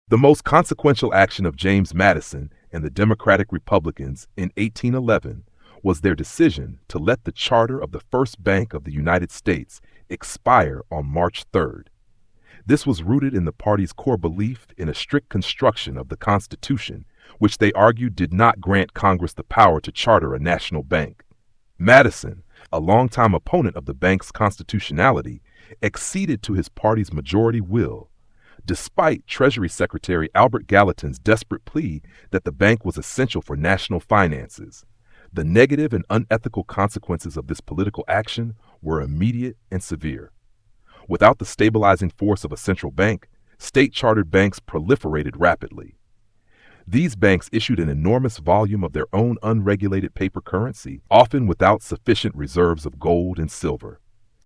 The most consequential action of James Madison and the Democratic Republicans in 1811 was their decision to let the charter of the First Bank of the United States expire on March 3rd. This was rooted in the party's core belief in a strict construction of the Constitution, which they argued did not grant Congress the power to charter a national bank. Madison, a longtime opponent of the bank's constitutionality, acceded to his party's majority will, despite Treasury Secretary Albert Gallatin's desperate plea that the bank was essential for national finances. The negative and unethical consequences of this political action were immediate and severe. Without the stabilizing force of a central bank, state-chartered banks proliferated rapidly. These banks issued an enormous volume of their own unregulated paper currency, often without sufficient reserves of gold and silver.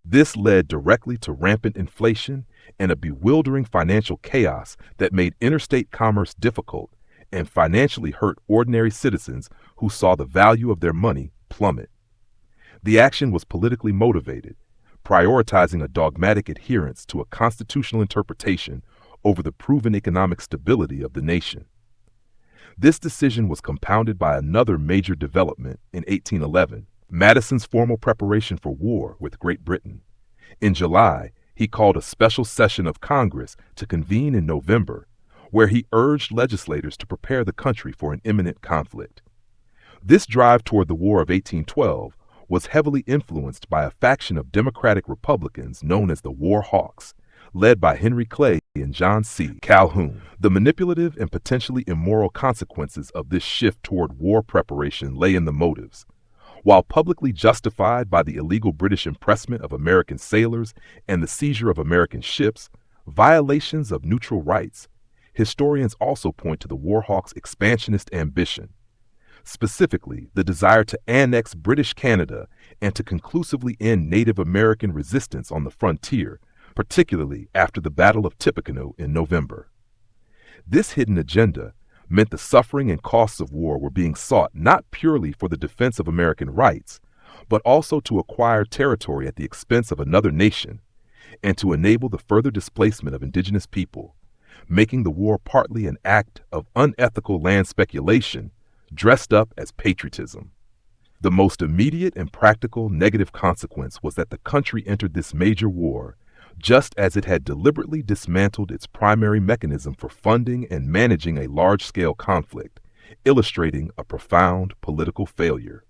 This led directly to rampant inflation and a bewildering financial chaos that made interstate commerce difficult and financially hurt ordinary citizens who saw the value of their money plummet. The action was politically motivated, prioritizing a dogmatic adherence to a constitutional interpretation over the proven economic stability of the nation. This decision was compounded by another major development in 1811, Madison's formal preparation for war with Great Britain. In July, he called a special session of Congress to convene in November, where he urged legislators to prepare the country for an imminent conflict. This drive toward the War of 1812 was heavily influenced by a faction of Democratic Republicans known as the War Hawks, led by Henry Clay and John C. Calhoun. The manipulative and potentially immoral consequences of this shift toward war preparation lay in the motives. While publicly justified by the illegal British impressment of American sailors and the seizure of American ships, violations of neutral rights, historians also point to the War Hawks' expansionist ambition, specifically the desire to annex British Canada and to conclusively end Native American resistance on the frontier, particularly after the Battle of Tippecanoe in November. This hidden agenda meant the suffering and costs of war were being sought not purely for the defense of American rights, but also to acquire territory at the expense of another nation and to enable the further displacement of indigenous people, making the war partly an act of unethical land speculation dressed up as patriotism. The most immediate and practical negative consequence was that the country entered this major war just as it had deliberately dismantled its primary mechanism for funding and managing a large-scale conflict, illustrating a profound political failure.